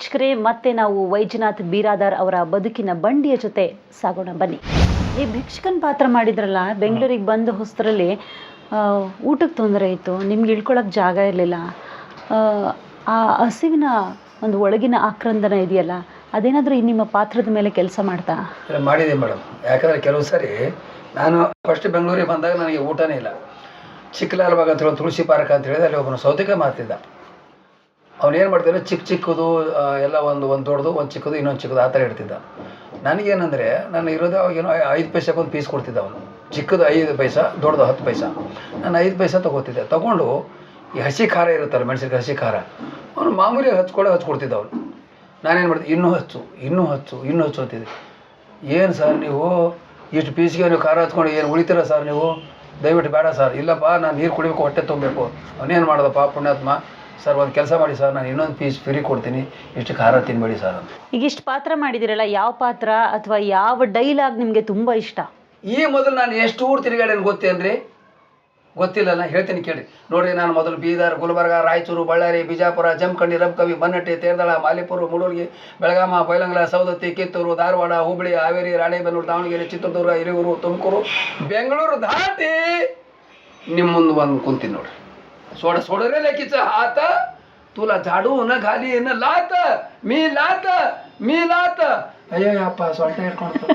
ವೀಕ್ಷಕರೇ, ಮತ್ತೆ ನಾವು ವೈಜನಾಥ್ ಬಿರಾದಾರ್ ಅವರ ಬದುಕಿನ ಬಂಡಿಯ ಜೊತೆ ಸಾಗೋಣ ಬನ್ನಿ. ಈ ಭಿಕ್ಷಕನ ಪಾತ್ರ ಮಾಡಿದ್ರಲ್ಲ, ಬೆಂಗಳೂರಿಗೆ ಬಂದು ಹೊಸದ್ರಲ್ಲಿ ಊಟಕ್ಕೆ ತೊಂದರೆ ಇತ್ತು, ನಿಮ್ಗೆ ಇಳ್ಕೊಳಕ್ಕೆ ಜಾಗ ಇರಲಿಲ್ಲ. ಆ ಹಸಿವಿನ ಒಂದು ಒಳಗಿನ ಆಕ್ರಂದನ ಇದೆಯಲ್ಲ, ಅದೇನಾದರೂ ನಿಮ್ಮ ಪಾತ್ರದ ಮೇಲೆ ಕೆಲಸ ಮಾಡ್ತಾ? ಮಾಡಿದೆ ಮೇಡಮ್. ಯಾಕಂದರೆ ಕೆಲವು ಸರಿ ನಾನು ಫಸ್ಟ್ ಬೆಂಗಳೂರಿಗೆ ಬಂದಾಗ ನನಗೆ ಊಟನೇ ಇಲ್ಲ. ಚಿಕ್ಕಲಾಲ್ಬಾಗ್ ಅಂತ ಹೇಳಿ ತುಳಸಿ ಪಾರ್ಕ್ ಅಂತ ಹೇಳಿದ್ರೆ ಅಲ್ಲಿ ಒಬ್ಬನು ಸೌತೆಕಾಯಿ ಮಾರ್ತಿದ್ದ. ಅವನೇನು ಮಾಡ್ತಿದ್ದ, ಚಿಕ್ಕದು ಎಲ್ಲ ಒಂದು ದೊಡ್ಡದು, ಒಂದು ಚಿಕ್ಕದು, ಇನ್ನೊಂದು ಚಿಕ್ಕದು, ಆ ಥರ ಇಡ್ತಿದ್ದ. ನನಗೇನಂದರೆ ನಾನು ಇರೋದು ಅವಾಗೇನೋ 5 ಪೈಸೆಗೊಂದು ಪೀಸ್ ಕೊಡ್ತಿದ್ದ ಅವನು. ಚಿಕ್ಕದು 5 ಪೈಸೆ, ದೊಡ್ಡದು 10 ಪೈಸೆ. ನಾನು 5 ಪೈಸೆ ತೊಗೋತಿದ್ದೆ. ತೊಗೊಂಡು ಈ ಹಸಿ ಖಾರ ಇರುತ್ತಲ್ಲ, ಮೆಣಸಿನ್ಕಾಯಿ ಹಸಿ ಖಾರ, ಅವನು ಮಾಮೂಲಿ ಹಚ್ಕೊಡ್ತಿದ್ದ ಅವನು. ನಾನೇನು ಮಾಡ್ತಿದ್ದೆ, ಇನ್ನೂ ಹಚ್ಚು ಅಂತಿದ್ದೆ. ಏನು ಸರ್ ನೀವು ಇಷ್ಟು ಪೀಸ್ಗೆ ನೀವು ಖಾರ ಹಚ್ಕೊಂಡು ಏನು ಉಳಿತೀರ ಸರ್ ನೀವು? ದಯವಿಟ್ಟು ಬೇಡ ಸರ್. ಇಲ್ಲಪ್ಪ, ನಾನು ನೀರು ಕುಡಿಬೇಕು, ಹೊಟ್ಟೆ ತುಂಬಬೇಕು. ಅವನೇನು ಮಾಡೋದಪ್ಪ ಪುಣ್ಯಾತ್ಮ, ಸರ್ ಒಂದು ಕೆಲಸ ಮಾಡಿ ಸರ್, ನಾನು ಇನ್ನೊಂದು ಪೀಸ್ ಫ್ರೀ ಕೊಡ್ತೀನಿ, ಇಷ್ಟು ಖಾರ ತಿನ್ಬೇಡಿ ಸರ್ ಅಂತ. ಈಗ ಇಷ್ಟು ಪಾತ್ರ ಮಾಡಿದಿರಲ್ಲ, ಯಾವ ಪಾತ್ರ ಅಥವಾ ಯಾವ ಡೈಲಾಗ್ ನಿಮಗೆ ತುಂಬ ಇಷ್ಟ? ಈ ಮೊದಲು ನಾನು ಎಷ್ಟು ಊರು ತಿರುಗಾಡೇನು ಗೊತ್ತೇನ್ರಿ? ಗೊತ್ತಿಲ್ಲಲ್ಲ, ಹೇಳ್ತೀನಿ ಕೇಳಿ. ನೋಡಿರಿ, ನಾನು ಮೊದಲು ಬೀದರ್, ಗುಲ್ಬರ್ಗ, ರಾಯಚೂರು, ಬಳ್ಳಾರಿ, ಬಿಜಾಪುರ, ಜಮಖಂಡಿ, ರಬಕವಿ, ಬನ್ನಟ್ಟಿ, ತೇರದಾಳ, ಮಾಲಿಪುರ, ಮೂಡಲ್ಗಿ, ಬೆಳಗಾಮ, ಬೈಲಂಗಲ, ಸವದತ್ತಿ, ಕಿತ್ತೂರು, ಧಾರವಾಡ, ಹುಬ್ಬಳ್ಳಿ, ಹಾವೇರಿ, ರಾಣೆಬೆನ್ನೂರು, ದಾವಣಗೆರೆ, ಚಿತ್ರದುರ್ಗ, ಹಿರಿಯೂರು, ತುಮಕೂರು, ಬೆಂಗಳೂರು ದಾಟಿ ನಿಮ್ಮ ಮುಂದೆ ಬಂದು ಕುಂತೀನಿ ನೋಡ್ರಿ. सोडरे लेकीचं हात, तुला झाडू न घाली न लात, मी लात. अयो अप्पा ಸೊಂಟ ಹಿಡ್ಕೊಂಡು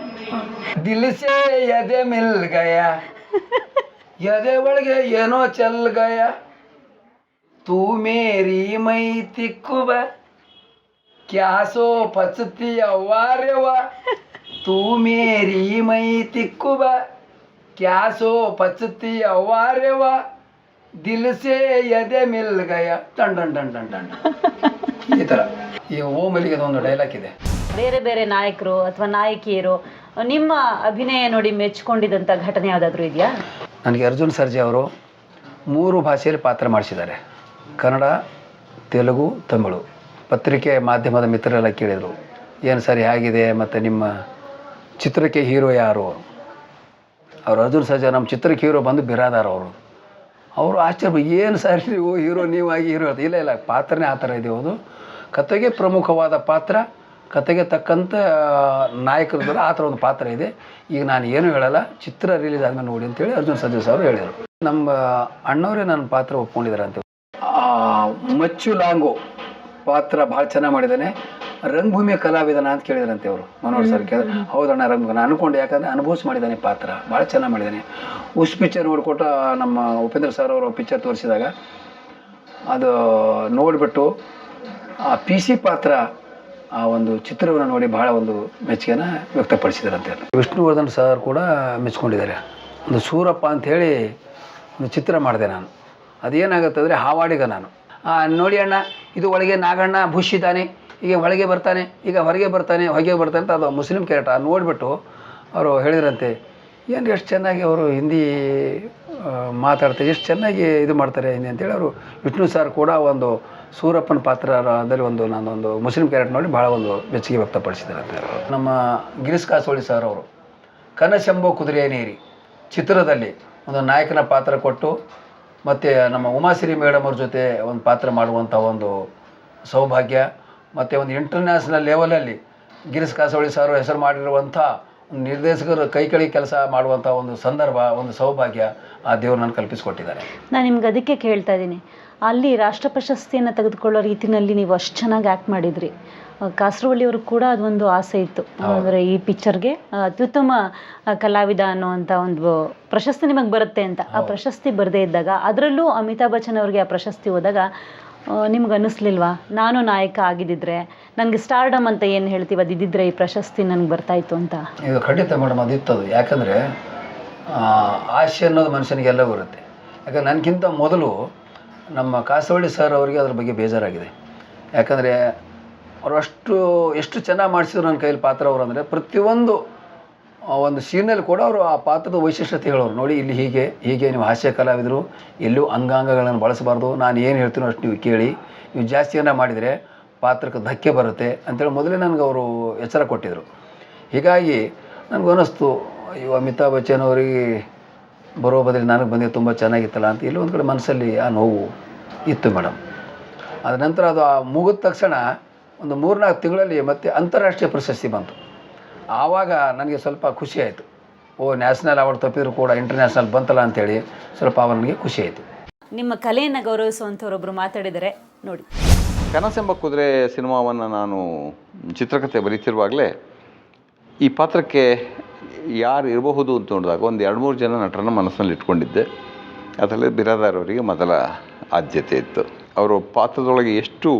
ದಿಲ್ ಸೆ ಎದೆ ಮಿಲ್ ಗಯಾ, ಎದೆ ಒಳಗೆ ಏನೋ ಚಲ್ ಗಯಾ, ತೂ ಮೇರಿ ಮೈ ತಿಕ್ಕುವ, ಕ್ಯಾಸೋ ಪಚತಿ ಅವ್ವಾರ್ಯವ, ತೂ ಮೇರಿ ಮೈ ತಿಕ್ಕುವ, ಕ್ಯಾಸೋ ಪಚತಿ ಅವ್ವಾರ್ಯವ, ದಿಲ್ ಸೆ ಎದೆ ಮಿಲ್ ಗಯ, ಟನ್ ಟನ್ ಟನ್ ಟನ್ ಟನ್. ಈ ಥರ ಈ ಓಮಲಿಗೆ ಒಂದು ಡೈಲಾಗ್ ಇದೆ. ಬೇರೆ ಬೇರೆ ನಾಯಕರು ಅಥವಾ ನಾಯಕಿಯರು ನಿಮ್ಮ ಅಭಿನಯ ನೋಡಿ ಮೆಚ್ಕೊಂಡಿದ್ದಂಥ ಘಟನೆ ಯಾವುದಾದ್ರೂ ಇದೆಯಾ? ನನಗೆ ಅರ್ಜುನ್ ಸರ್ಜಾ ಅವರು 3 ಭಾಷೆಯಲ್ಲಿ ಪಾತ್ರ ಮಾಡಿಸಿದ್ದಾರೆ. ಕನ್ನಡ, ತೆಲುಗು, ತಮಿಳು. ಪತ್ರಿಕೆ ಮಾಧ್ಯಮದ ಮಿತ್ರರೆಲ್ಲ ಕೇಳಿದರು, ಏನು ಸರ್ ಹೇಗಿದೆ, ಮತ್ತು ನಿಮ್ಮ ಚಿತ್ರಕ್ಕೆ ಹೀರೋ ಯಾರು? ಅವರು ಅರ್ಜುನ್ ಸರ್ಜಾ ನಮ್ಮ ಚಿತ್ರಕ್ಕೆ ಹೀರೋ ಬಂದು ಬಿರಾದಾರ್ ಅವರು ಆಶ್ಚರ್ಯ, ಏನು ಸರ್ ನೀವು ಹೀರೋ, ನೀವಾಗಿ ಹೀರೋ ಹೇಳ್ತಾರೆ. ಇಲ್ಲ ಪಾತ್ರನೇ ಆ ಥರ ಇದೆ. ಹೌದು, ಕತೆಗೆ ಪ್ರಮುಖವಾದ ಪಾತ್ರ, ಕತೆಗೆ ತಕ್ಕಂಥ ನಾಯಕರಿದ್ದಾರೆ, ಆ ಥರ ಒಂದು ಪಾತ್ರ ಇದೆ. ಈಗ ನಾನು ಏನೂ ಹೇಳಲ್ಲ, ಚಿತ್ರ ರಿಲೀಸ್ ಆದಮೇಲೆ ನೋಡಿ ಅಂತೇಳಿ ಅರ್ಜುನ್ ಸರ್ಜಾ ಅವರು ಹೇಳಿದರು. ನಮ್ಮ ಅಣ್ಣವರೇ ನನ್ನ ಪಾತ್ರ ಒಪ್ಕೊಂಡಿದ್ದಾರೆ ಅಂತ. ಮಚ್ಚು ಲಾಂಗೋ ಪಾತ್ರ ಭಾಳ ಚೆನ್ನಾಗಿ ಮಾಡಿದ್ದಾನೆ. ರಂಗಭೂಮಿಯ ಕಲಾವಿದನ ಅಂತ ಕೇಳಿದಾರಂತೆ ಅವರು, ಮನೋಹರ್ ಸರ್ ಕೇಳಿದ್ರು. ಹೌದಣ್ಣ, ರಂಗಭೂಮಿ ಅನ್ಕೊಂಡು, ಯಾಕಂದರೆ ಅನುಭವಿಸಿ ಮಾಡಿದ್ದಾನೆ, ಪಾತ್ರ ಭಾಳ ಚೆನ್ನಾಗಿ ಮಾಡಿದ್ದಾನೆ. ಉಸ್ ಪಿಕ್ಚರ್ ನೋಡಿಕೊಟ್ಟ ನಮ್ಮ ಉಪೇಂದ್ರ ಸರ್ ಅವರು ಪಿಕ್ಚರ್ ತೋರಿಸಿದಾಗ ಅದು ನೋಡಿಬಿಟ್ಟು ಆ PC ಪಾತ್ರ, ಆ ಒಂದು ಚಿತ್ರವನ್ನು ನೋಡಿ ಭಾಳ ಒಂದು ಮೆಚ್ಚುಗೆನ ವ್ಯಕ್ತಪಡಿಸಿದಾರಂತೆ. ವಿಷ್ಣುವರ್ಧನ್ ಸರ್ ಕೂಡ ಮೆಚ್ಕೊಂಡಿದ್ದಾರೆ. ಒಂದು ಸೂರಪ್ಪ ಅಂಥೇಳಿ ಒಂದು ಚಿತ್ರ ಮಾಡಿದೆ ನಾನು. ಅದೇನಾಗುತ್ತೆ ಅಂದರೆ, ಹಾವಾಡಿಗ ನಾನು. ನೋಡಿ ಅಣ್ಣ, ಇದು ಒಳಗೆ ನಾಗಣ್ಣ ಬುಷ್ ಇದ್ದಾನೆ, ಈಗ ಒಳಗೆ ಬರ್ತಾನೆ, ಈಗ ಹೊರಗೆ ಬರ್ತಾನೆ ಅಂತ ಅದು ಮುಸ್ಲಿಂ ಕ್ಯಾರೆಕ್ಟರ್. ನೋಡಿಬಿಟ್ಟು ಅವರು ಹೇಳಿದ್ರಂತೆ, ಏನು ಎಷ್ಟು ಚೆನ್ನಾಗಿ ಅವರು ಹಿಂದಿ ಮಾತಾಡ್ತಾರೆ, ಎಷ್ಟು ಚೆನ್ನಾಗಿ ಇದು ಮಾಡ್ತಾರೆ ಹಿಂದಿ ಅಂತೇಳಿ. ಅವರು ವಿಷ್ಣು ಸರ್ ಕೂಡ ಒಂದು ಸೂರಪ್ಪನ ಪಾತ್ರದಲ್ಲಿ ನಾನೊಂದು ಮುಸ್ಲಿಂ ಕ್ಯಾರೆಕ್ಟರ್ ನೋಡಿ ಭಾಳ ಒಂದು ಮೆಚ್ಚುಗೆ ವ್ಯಕ್ತಪಡಿಸಿದಾರಂತೆ. ನಮ್ಮ ಗಿರೀಶ್ ಕಾಸೋಳಿ ಸರ್ ಅವರು ಕನಶಂಭೋ ಕುದುರೆಯನೇರಿ ಚಿತ್ರದಲ್ಲಿ ಒಂದು ನಾಯಕನ ಪಾತ್ರ ಕೊಟ್ಟು, ಮತ್ತು ನಮ್ಮ ಉಮಾಶ್ರೀ ಮೇಡಮ್ ಅವ್ರ ಜೊತೆ ಒಂದು ಪಾತ್ರ ಮಾಡುವಂಥ ಒಂದು ಸೌಭಾಗ್ಯ, ಮತ್ತು ಒಂದು ಇಂಟರ್ನ್ಯಾಷನಲ್ ಲೆವೆಲಲ್ಲಿ ಗಿರೀಶ್ ಕಾಸೋಳಿ ಸರ್ ಹೆಸರು ಮಾಡಿರುವಂಥ ಒಂದು ನಿರ್ದೇಶಕರು ಕೈಕಳಿ ಕೆಲಸ ಮಾಡುವಂಥ ಒಂದು ಸಂದರ್ಭ, ಒಂದು ಸೌಭಾಗ್ಯ ಆ ದೇವರು ನಾನು ಕಲ್ಪಿಸಿಕೊಟ್ಟಿದ್ದಾರೆ. ನಾನು ನಿಮ್ಗೆ ಅದಕ್ಕೆ ಕೇಳ್ತಾ ಇದ್ದೀನಿ, ಅಲ್ಲಿ ರಾಷ್ಟ್ರ ಪ್ರಶಸ್ತಿಯನ್ನು ತೆಗೆದುಕೊಳ್ಳೋ ರೀತಿಯಲ್ಲಿ ನೀವು ಅಷ್ಟು ಚೆನ್ನಾಗಿ ಆ್ಯಕ್ಟ್ ಮಾಡಿದ್ರಿ. ಕಾಸರವಳ್ಳಿಯವ್ರಿಗೆ ಕೂಡ ಅದೊಂದು ಆಸೆ ಇತ್ತು, ಅಂದರೆ ಈ ಪಿಕ್ಚರ್ಗೆ ಅತ್ಯುತ್ತಮ ಕಲಾವಿದ ಅನ್ನುವಂಥ ಒಂದು ಪ್ರಶಸ್ತಿ ನಿಮಗೆ ಬರುತ್ತೆ ಅಂತ. ಆ ಪ್ರಶಸ್ತಿ ಬರದೇ ಇದ್ದಾಗ, ಅದರಲ್ಲೂ ಅಮಿತಾಬ್ ಬಚ್ಚನ್ ಅವ್ರಿಗೆ ಆ ಪ್ರಶಸ್ತಿ ಹೋದಾಗ ನಿಮ್ಗೆ ಅನ್ನಿಸ್ಲಿಲ್ವಾ, ನಾನು ನಾಯಕ ಆಗಿದ್ದಿದ್ರೆ, ನನಗೆ ಸ್ಟಾರ್ಡಮ್ ಅಂತ ಏನು ಹೇಳ್ತೀವಿ, ಅದಿದ್ದರೆ ಈ ಪ್ರಶಸ್ತಿ ನನಗೆ ಬರ್ತಾಯಿತ್ತು ಅಂತ? ಇದು ಖಂಡಿತ ಮೇಡಮ್, ಅದಿತ್ತದು. ಯಾಕಂದರೆ ಆಸೆ ಅನ್ನೋದು ಮನುಷ್ಯನಿಗೆಲ್ಲ ಬರುತ್ತೆ. ಯಾಕಂದ್ರೆ ನನಗಿಂತ ಮೊದಲು ನಮ್ಮ ಕಾಸರವಳ್ಳಿ ಸರ್ ಅವರಿಗೆ ಅದ್ರ ಬಗ್ಗೆ ಬೇಜಾರಾಗಿದೆ. ಯಾಕಂದರೆ ಅವರು ಎಷ್ಟು ಚೆನ್ನಾಗಿ ಮಾಡಿಸಿದ್ರು ನನ್ನ ಕೈಯಲ್ಲಿ ಪಾತ್ರ ಅವರು. ಅಂದರೆ ಪ್ರತಿಯೊಂದು ಒಂದು ಸೀನಲ್ಲಿ ಕೂಡ ಅವರು ಆ ಪಾತ್ರದ ವೈಶಿಷ್ಟ್ಯತೆ ಹೇಳೋರು. ನೋಡಿ, ಇಲ್ಲಿ ಹೀಗೆ ನೀವು ಹಾಸ್ಯ ಕಲಾವಿದರು, ಎಲ್ಲೂ ಅಂಗಾಂಗಗಳನ್ನು ಬಳಸಬಾರ್ದು, ನಾನು ಏನು ಹೇಳ್ತೀನೋ ಅಷ್ಟು ನೀವು ಕೇಳಿ, ನೀವು ಜಾಸ್ತಿ ಏನಾರು ಮಾಡಿದರೆ ಪಾತ್ರಕ್ಕೆ ಧಕ್ಕೆ ಬರುತ್ತೆ ಅಂತೇಳಿ ಮೊದಲೇ ನನಗೆ ಅವರು ಎಚ್ಚರ ಕೊಟ್ಟಿದ್ದರು. ಹೀಗಾಗಿ ನನಗೂ ಅನ್ನಿಸ್ತು, ಅಮಿತಾಬ್ ಬಚ್ಚನ್ ಅವರಿಗೆ ಬರೋ ಬದಲು ನನಗೆ ಬಂದಿದ್ದು ತುಂಬ ಚೆನ್ನಾಗಿತ್ತಲ್ಲ ಅಂತ ಎಲ್ಲೋ ಒಂದು ಕಡೆ ಮನಸ್ಸಲ್ಲಿ ಆ ನೋವು ಇತ್ತು ಮೇಡಮ್. ಅದ ನಂತರ ಅದು ಮುಗಿದ ತಕ್ಷಣ ಒಂದು 3-4 ತಿಂಗಳಲ್ಲಿ ಮತ್ತೆ ಅಂತಾರಾಷ್ಟ್ರೀಯ ಪ್ರಶಸ್ತಿ ಬಂತು. ಆವಾಗ ನನಗೆ ಸ್ವಲ್ಪ ಖುಷಿ ಆಯಿತು. ನ್ಯಾಷನಲ್ ಅವಾರ್ಡ್ ತಪ್ಪಿದ್ರು ಕೂಡ ಇಂಟರ್ನ್ಯಾಷನಲ್ ಬಂತಲ್ಲ ಅಂಥೇಳಿ ಸ್ವಲ್ಪ ನನಗೆ ಖುಷಿ ಆಯಿತು. ನಿಮ್ಮ ಕಲೆಯನ್ನು ಗೌರವಿಸುವಂಥವ್ರೊಬ್ಬರು ಮಾತಾಡಿದರೆ ನೋಡಿ. ಕನಸೆಂಬ ಕುದುರೆ ಸಿನಿಮಾವನ್ನು ನಾನು ಚಿತ್ರಕಥೆ ಬರೀತಿರುವಾಗಲೇ ಈ ಪಾತ್ರಕ್ಕೆ ಯಾರು ಇರಬಹುದು ಅಂತ ನೋಡಿದಾಗ ಒಂದು 2-3 ಜನ ನಟರನ್ನು ಮನಸ್ಸಿನಲ್ಲಿ ಇಟ್ಕೊಂಡಿದ್ದೆ. ಅದರಲ್ಲಿ ಬಿರಾದಾರ್ ಅವರಿಗೆ ಮೊದಲ ಆದ್ಯತೆ ಇತ್ತು. ಅವರು ಪಾತ್ರದೊಳಗೆ ಎಷ್ಟು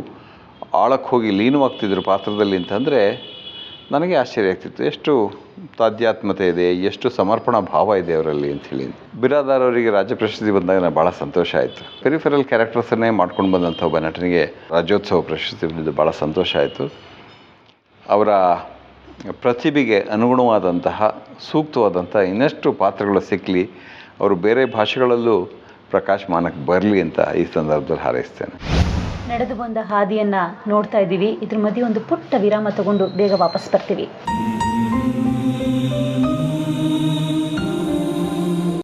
ಆಳಕ್ಕೆ ಹೋಗಿ ಲೀನವಾಗ್ತಿದ್ರು ಪಾತ್ರದಲ್ಲಿ ಅಂತಂದರೆ ನನಗೆ ಆಶ್ಚರ್ಯ ಆಗ್ತಿತ್ತು. ಎಷ್ಟು ತಾಧ್ಯಾತ್ಮತೆ ಇದೆ, ಎಷ್ಟು ಸಮರ್ಪಣಾ ಭಾವ ಇದೆ ಅವರಲ್ಲಿ ಅಂಥೇಳಿ. ಬಿರಾದಾರ್ ಅವರಿಗೆ ರಾಜ್ಯ ಪ್ರಶಸ್ತಿ ಬಂದಾಗ ನನಗೆ ಭಾಳ ಸಂತೋಷ ಆಯಿತು. ಪೆರಿಫೆರಲ್ ಕ್ಯಾರೆಕ್ಟರ್ಸನ್ನೇ ಮಾಡ್ಕೊಂಡು ಬಂದಂಥ ಒಬ್ಬ ನಟನಿಗೆ ರಾಜ್ಯೋತ್ಸವ ಪ್ರಶಸ್ತಿ ಬಂದಿದ್ದು ಭಾಳ ಸಂತೋಷ ಆಯಿತು. ಅವರ ಪ್ರತಿಭೆಗೆ ಅನುಗುಣವಾದಂತಹ ಸೂಕ್ತವಾದಂಥ ಇನ್ನಷ್ಟು ಪಾತ್ರಗಳು ಸಿಕ್ಕಲಿ, ಅವರು ಬೇರೆ ಭಾಷೆಗಳಲ್ಲೂ ಪ್ರಕಾಶಮಾನಕ್ಕೆ ಬರಲಿ ಅಂತ ಈ ಸಂದರ್ಭದಲ್ಲಿ ಹಾರೈಸ್ತೇನೆ. ನಡೆದು ಬಂದ ಹಾದಿಯನ್ನು ನೋಡ್ತಾ ಇದ್ದೀವಿ. ಇದ್ರ ಮಧ್ಯೆ ಒಂದು ಪುಟ್ಟ ವಿರಾಮ ತಗೊಂಡು ಬೇಗ ವಾಪಸ್ ಬರ್ತೀವಿ.